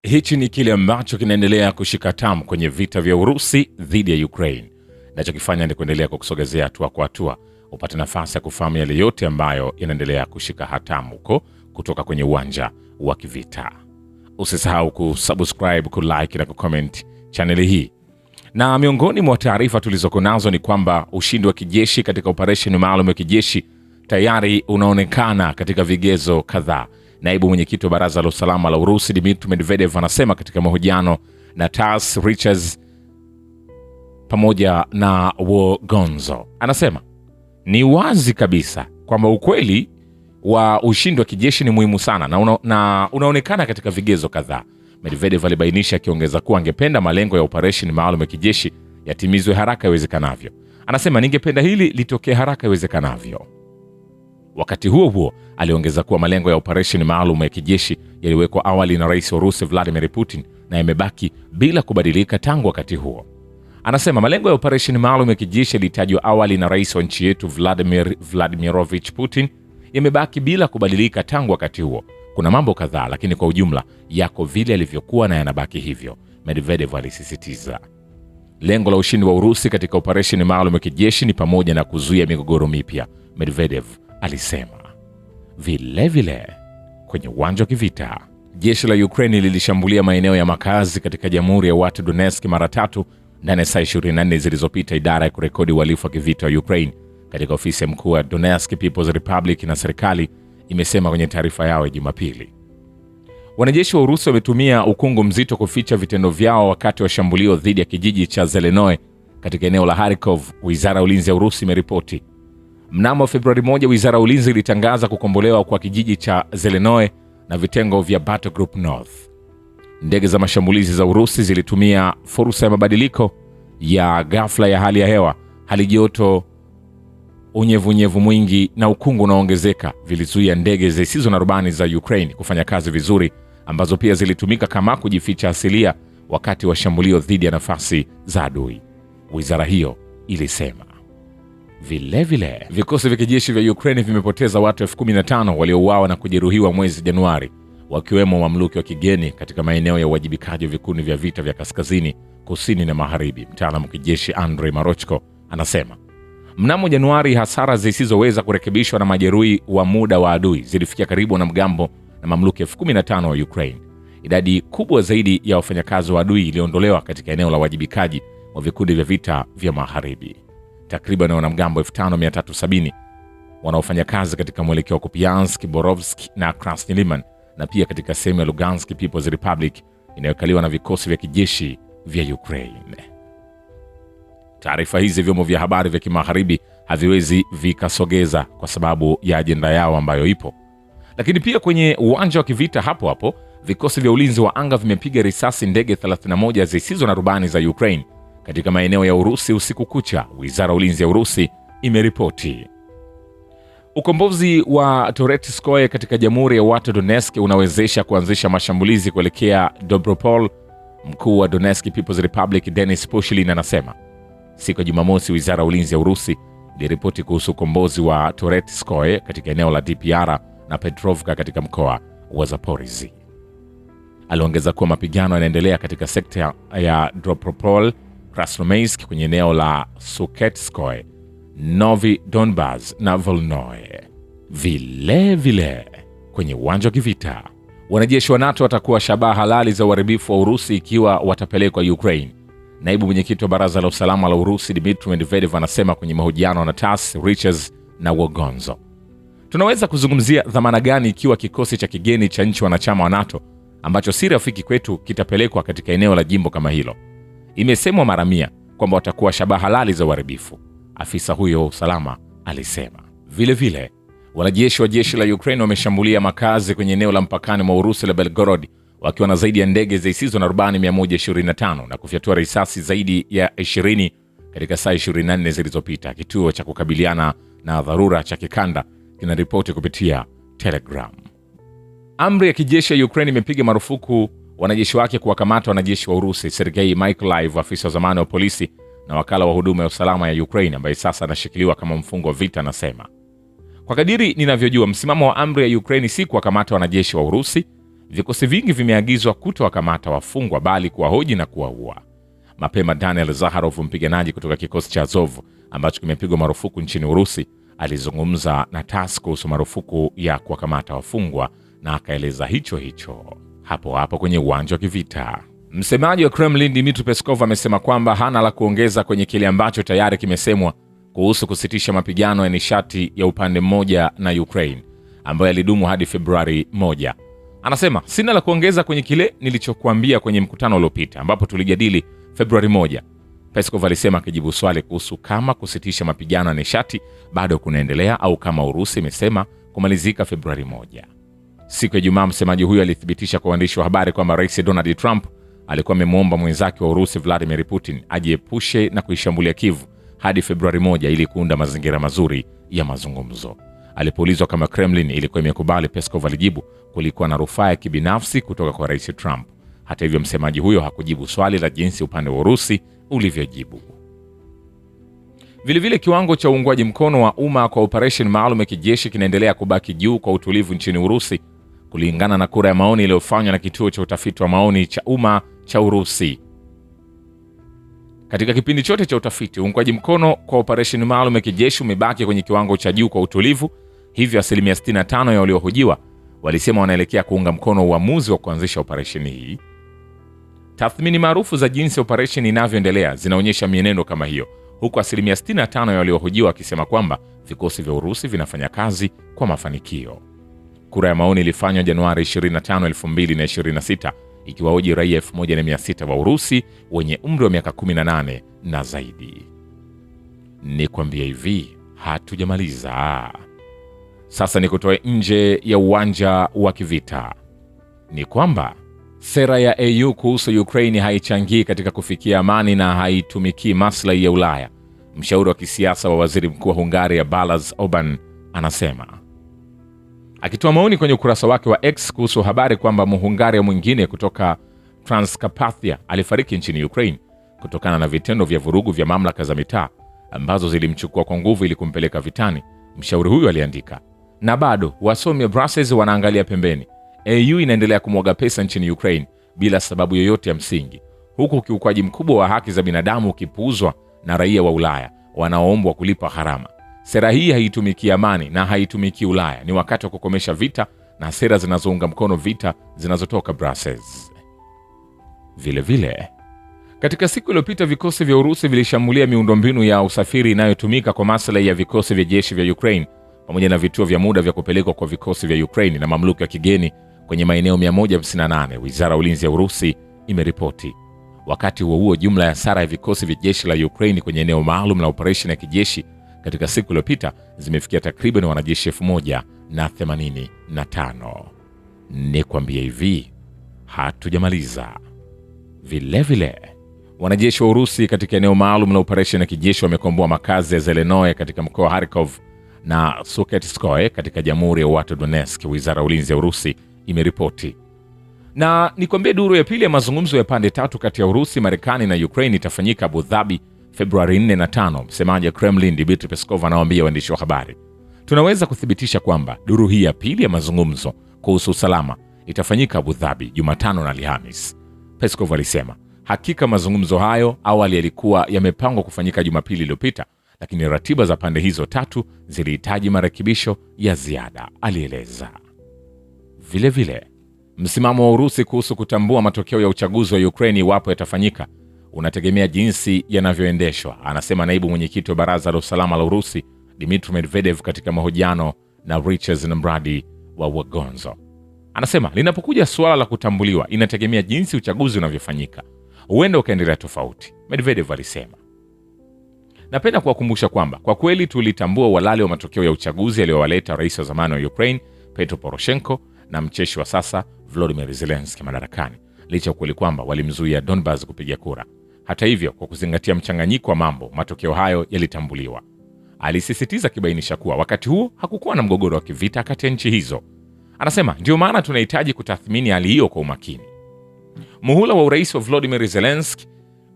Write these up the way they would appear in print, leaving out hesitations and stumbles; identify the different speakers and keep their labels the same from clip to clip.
Speaker 1: Hichi ni kile ambacho kinaendelea kushika tamu kwenye vita vya Urusi dhidi ya Ukraine. Nachokifanya ni kuendelea kukusogezea hatua kwa hatua upate nafasi ya kufahamu yale yote ambayo yanaendelea kushika hatamu huko kutoka kwenye uwanja wa kivita. Usisahau kusubscribe, kulike na kucomment channel hii. Na miongoni mwa taarifa tulizoko nazo ni kwamba ushindi wa kijeshi katika operesheni maalum ya kijeshi tayari unaonekana katika vigezo kadhaa. Naibu mwenyekiti wa Baraza la Usalama la Urusi Dmitry Medvedev anasema katika mahojiano na TASS Reuters pamoja na Wogonzo, anasema ni wazi kabisa kwamba ukweli wa ushindi wa kijeshi ni muhimu sana na unaonekana katika vigezo kadhaa. Medvedev alibainisha akiongeza kuwa angependa malengo ya operesheni maalum ya kijeshi yatimizwe haraka iwezekanavyo. Anasema ningependa hili litokee haraka iwezekanavyo. Wakati huo huo, aliongeza kuwa malengo ya operesheni maalum ya kijeshi yaliwekwa awali na Rais wa Urusi Vladimir Putin na yamebaki bila kubadilika tangu wakati huo. Anasema malengo ya operesheni maalum ya kijeshi yalitajwa awali na Rais wa nchi yetu Vladimirovich Putin yamebaki bila kubadilika tangu wakati huo. Kuna mambo kadhaa, lakini kwa ujumla yako vile yalivyokuwa na yanabaki hivyo, Medvedev alisisitiza. Lengo la ushindi wa Urusi katika operesheni maalum ya kijeshi ni pamoja na kuzuia migogoro mipya, Medvedev alisema. Vilevile kwenye uwanja wa kivita, jeshi la Ukraine lilishambulia maeneo ya makazi katika Jamhuri ya Watu Donetsk mara tatu ndani ya saa 24 zilizopita, idara ya kurekodi uhalifu wa kivita wa Ukraine katika ofisi ya mkuu wa Donetsk People's Republic na serikali imesema kwenye taarifa yao ya Jumapili. Wanajeshi wa Urusi wametumia ukungu mzito kuficha vitendo vyao wakati wa shambulio dhidi ya kijiji cha Zelenoe katika eneo la Kharkov, wizara ya ulinzi ya Urusi imeripoti. Mnamo Februari 1, wizara ya ulinzi ilitangaza kukombolewa kwa kijiji cha Zelenoe na vitengo vya Battle Group North. Ndege za mashambulizi za Urusi zilitumia fursa ya mabadiliko ya ghafla ya hali ya hewa, hali joto, unyevunyevu mwingi na ukungu unaoongezeka vilizuia ndege zisizo na rubani za Ukraine kufanya kazi vizuri, ambazo pia zilitumika kama kujificha asilia wakati wa shambulio dhidi ya nafasi za adui, wizara hiyo ilisema. Vilevile, vikosi vya kijeshi vya Ukraine vimepoteza watu 15,000 waliouawa na kujeruhiwa mwezi Januari, wakiwemo mamluki wa kigeni katika maeneo ya uwajibikaji wa vikundi vya vita vya kaskazini, kusini na magharibi. Mtaalamu wa kijeshi Andrei Marochko anasema mnamo Januari hasara zisizoweza kurekebishwa na majeruhi wa muda wa adui zilifikia karibu na mgambo na mamluki 15,000 wa Ukraine. Idadi kubwa zaidi ya wafanyakazi wa adui iliondolewa katika eneo la uwajibikaji wa vikundi vya vita vya magharibi. Takriban wanamgambo 5,370 wanaofanya kazi katika mwelekeo wa Kupiansk, Borovsk na Krasny Liman, na pia katika sehemu ya Lugansk People's Republic inayokaliwa na vikosi vya kijeshi vya Ukraine. Taarifa hizi vyombo vya habari vya kimagharibi haviwezi vikasogeza kwa sababu ya ajenda yao ambayo ipo. Lakini pia kwenye uwanja wa kivita hapo hapo, vikosi vya ulinzi wa anga vimepiga risasi ndege 31 zisizo na rubani za Ukraine katika maeneo ya Urusi usiku kucha, wizara ya ulinzi ya Urusi imeripoti. Ukombozi wa Toretskoye katika Jamhuri ya Watu Donetsk unawezesha kuanzisha mashambulizi kuelekea Dobropol. Mkuu wa Donetsk People's Republic Denis Pushilin anasema siku ya Jumamosi wizara ya ulinzi ya Urusi iliripoti kuhusu ukombozi wa Toretskoye katika eneo la DPR na Petrovka katika mkoa wa Zaporizhzhia. Aliongeza kuwa mapigano yanaendelea katika sekta ya Dobropol, Krasnoyarsk kwenye eneo la Suketskoye, Novi Donbas na Volnoye. Vilevile kwenye uwanja wa kivita, wanajeshi wa NATO watakuwa shabaha halali za uharibifu wa Urusi ikiwa watapelekwa Ukraine. Naibu mwenyekiti wa Baraza la Usalama la Urusi Dmitry Medvedev anasema kwenye mahojiano na TASS Reuters na Wogonzo, tunaweza kuzungumzia dhamana gani ikiwa kikosi cha kigeni cha nchi wanachama wa NATO ambacho si rafiki kwetu kitapelekwa katika eneo la jimbo kama hilo? Imesemwa mara 100 kwamba watakuwa shabaha halali za uharibifu, afisa huyo wa usalama alisema. Vilevile, wanajeshi wa jeshi la Ukraine wameshambulia makazi kwenye eneo la mpakani mwa Urusi la Belgorod wakiwa na zaidi ya ndege zisizo na rubani 125 na kufyatua risasi zaidi ya 20 katika saa 24 zilizopita, kituo cha kukabiliana na dharura cha kikanda kinaripoti kupitia Telegram. Amri ya kijeshi ya Ukraine imepiga marufuku wanajeshi wake kuwakamata wanajeshi wa Urusi. Sergei Mykolaiv, afisa wa zamani wa polisi na wakala wa huduma ya usalama ya Ukraine ambaye sasa anashikiliwa kama mfungwa wa vita, anasema kwa kadiri ninavyojua, msimamo wa amri ya Ukraine si kuwakamata wanajeshi wa Urusi, vikosi vingi vimeagizwa kutowakamata wafungwa bali kuwahoji na kuwaua. Mapema Daniel Zaharov, mpiganaji kutoka kikosi cha Azov ambacho kimepigwa marufuku nchini Urusi, alizungumza na TASS kuhusu marufuku ya kuwakamata wafungwa na akaeleza hicho hapo hapo kwenye uwanja wa kivita. Msemaji wa Kremlin Dmitry Peskov amesema kwamba hana la kuongeza kwenye kile ambacho tayari kimesemwa kuhusu kusitisha mapigano ya nishati ya upande mmoja na Ukraine ambayo yalidumu hadi Februari 1. Anasema, sina la kuongeza kwenye kile nilichokuambia kwenye mkutano uliopita ambapo tulijadili Februari 1. Peskov alisema akijibu swali kuhusu kama kusitisha mapigano ya nishati bado kunaendelea au kama Urusi imesema kumalizika Februari 1. Siku ya Ijumaa, msemaji huyo alithibitisha kwa waandishi wa habari kwamba Rais Donald Trump alikuwa amemwomba mwenzake wa Urusi Vladimir Putin ajiepushe na kuishambulia Kyiv hadi Februari 1 ili kuunda mazingira mazuri ya mazungumzo. Alipoulizwa kama Kremlin ilikuwa imekubali, Peskov alijibu kulikuwa na rufaa ya kibinafsi kutoka kwa Rais Trump. Hata hivyo, msemaji huyo hakujibu swali la jinsi upande wa Urusi ulivyojibu. Vilevile, kiwango cha uungwaji mkono wa umma kwa operesheni maalum ya kijeshi kinaendelea kubaki juu kwa utulivu nchini Urusi, kulingana na kura ya maoni iliyofanywa na kituo cha utafiti wa maoni cha umma cha Urusi. Katika kipindi chote cha utafiti, uungwaji mkono kwa operesheni maalum ya kijeshi umebaki kwenye kiwango cha juu kwa utulivu. Hivyo 65% ya waliohojiwa walisema wanaelekea kuunga mkono uamuzi wa kuanzisha operesheni hii. Tathmini maarufu za jinsi operesheni inavyoendelea zinaonyesha mienendo kama hiyo, huku 65% ya waliohojiwa wakisema kwamba vikosi vya Urusi vinafanya kazi kwa mafanikio. Kura ya maoni ilifanywa Januari 25, 2026 ikiwahoji raia 1600 wa Urusi wenye umri wa miaka 18 na zaidi. Ni kwambia hivi, hatujamaliza. Sasa ni kutoa nje ya uwanja wa kivita. Ni kwamba sera ya EU kuhusu Ukraine haichangii katika kufikia amani na haitumikii maslahi ya Ulaya. Mshauri wa kisiasa wa waziri mkuu wa Hungaria Balázs Orbán anasema, akitoa maoni kwenye ukurasa wake wa X kuhusu habari kwamba Mhungaria mwingine kutoka Transcarpathia alifariki nchini Ukraine kutokana na vitendo vya vurugu vya mamlaka za mitaa ambazo zilimchukua kwa nguvu ili kumpeleka vitani. Mshauri huyu aliandika, na bado wasomi wa Brussels wanaangalia pembeni. EU inaendelea kumwaga pesa nchini Ukraine bila sababu yoyote ya msingi, huku ukiukwaji mkubwa wa haki za binadamu ukipuuzwa na raia wa Ulaya wanaoombwa kulipa gharama. Sera hii haitumiki amani na haitumiki Ulaya. Ni wakati wa kukomesha vita na sera zinazounga mkono vita zinazotoka Brussels. Vile katika siku iliyopita, vikosi vya Urusi vilishambulia miundombinu ya usafiri inayotumika kwa maslahi ya vikosi vya jeshi vya Ukraine pamoja na vituo vya muda vya kupelekwa kwa vikosi vya Ukraine na mamluki ya kigeni kwenye maeneo 158, Wizara ya Ulinzi ya Urusi imeripoti. Wakati huo jumla ya hasara ya vikosi vya jeshi la Ukraine kwenye eneo maalum la operesheni ya kijeshi katika siku iliyopita zimefikia takriban wanajeshi 1085. Ni kwambia hivi, hatujamaliza. Vile wanajeshi wa Urusi katika eneo maalum la operesheni ya kijeshi wamekomboa makazi ya Zelenoye katika mkoa wa Kharkov na Suketskoye katika Jamhuri ya Watu Donetsk, Wizara ya Ulinzi ya Urusi imeripoti. Na nikwambie, duru ya pili ya mazungumzo ya pande tatu kati ya Urusi, Marekani na Ukraine itafanyika Abu Dhabi Februari 4 na 5. Msemaji wa Kremlin Dmitry Peskov anawaambia waandishi wa habari, tunaweza kuthibitisha kwamba duru hii ya pili ya mazungumzo kuhusu usalama itafanyika Abu Dhabi Jumatano na Alhamis. Peskov alisema, hakika mazungumzo hayo awali yalikuwa yamepangwa kufanyika Jumapili iliyopita, lakini ratiba za pande hizo tatu zilihitaji marekebisho ya ziada, alieleza. Vile msimamo wa Urusi kuhusu kutambua matokeo ya uchaguzi wa Ukraine iwapo yatafanyika unategemea jinsi yanavyoendeshwa, anasema naibu mwenyekiti wa Baraza la Usalama la Urusi Dmitry Medvedev katika mahojiano na Richard Namradi wa Wagonzo. Anasema linapokuja suala la kutambuliwa inategemea jinsi uchaguzi unavyofanyika, huenda ukaendelea tofauti, Medvedev alisema. Napenda kuwakumbusha kwamba kwa kweli tulitambua uhalali wa matokeo ya uchaguzi yaliyowaleta rais wa zamani wa Ukraine Petro Poroshenko na mcheshi wa sasa Volodymyr Zelensky madarakani, licha ukweli kwamba walimzuia Donbas kupiga kura. Hata hivyo, kwa kuzingatia mchanganyiko wa mambo, matokeo hayo yalitambuliwa, alisisitiza, kibainisha kuwa wakati huo hakukuwa na mgogoro wa kivita kati ya nchi hizo. Anasema ndio maana tunahitaji kutathmini hali hiyo kwa umakini. Muhula wa urais wa Volodymyr Zelensky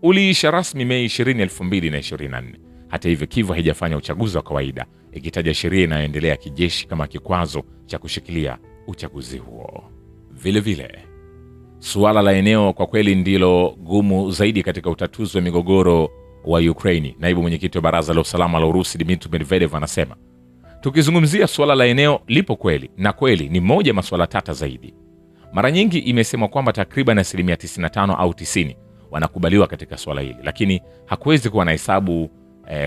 Speaker 1: uliisha rasmi Mei 20, 2024. Hata hivyo, Kyiv haijafanya uchaguzi wa kawaida, ikitaja sheria inayoendelea kijeshi kama kikwazo cha kushikilia uchaguzi huo. Vile vile, suala la eneo kwa kweli ndilo gumu zaidi katika utatuzi wa migogoro wa Ukraini. Naibu mwenyekiti wa Baraza la Usalama la Urusi Dmitry Medvedev anasema, tukizungumzia suala la eneo lipo kweli, na kweli ni moja ya masuala tata zaidi. Mara nyingi imesemwa kwamba takriban 95% au 90% wanakubaliwa katika suala hili, lakini hakuwezi kuwa na hesabu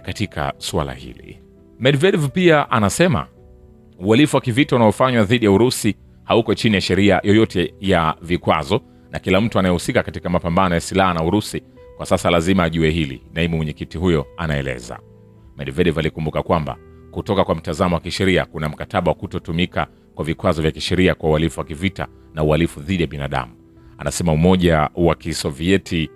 Speaker 1: katika suala hili. Medvedev pia anasema uhalifu wa kivita unaofanywa dhidi ya Urusi hauko chini ya sheria yoyote ya vikwazo, na kila mtu anayehusika katika mapambano ya silaha na Urusi kwa sasa lazima ajue hili, naibu mwenyekiti huyo anaeleza. Medvedev alikumbuka kwamba kutoka kwa mtazamo wa kisheria kuna mkataba wa kutotumika kwa vikwazo vya kisheria kwa uhalifu wa kivita na uhalifu dhidi ya binadamu. Anasema Umoja wa Kisovieti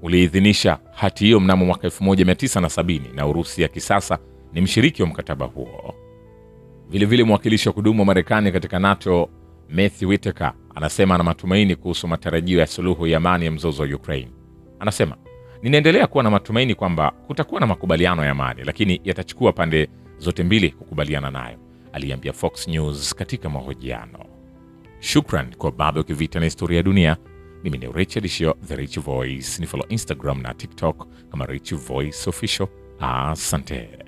Speaker 1: uliidhinisha hati hiyo mnamo mwaka 1970 na Urusi ya kisasa ni mshiriki wa mkataba huo. Vilevile mwakilishi wa kudumu wa Marekani katika NATO Matthew Whitaker anasema ana matumaini kuhusu matarajio ya suluhu ya amani ya mzozo wa Ukraine. Anasema, ninaendelea kuwa na matumaini kwamba kutakuwa na makubaliano ya amani, lakini yatachukua pande zote mbili kukubaliana nayo, aliambia Fox News katika mahojiano. Shukran kwa Babu Kivita na Historia ya Dunia. Mimi ni Richard Shio, The Rich Voice. Ni follow Instagram na TikTok kama Rich Voice Official. Asante.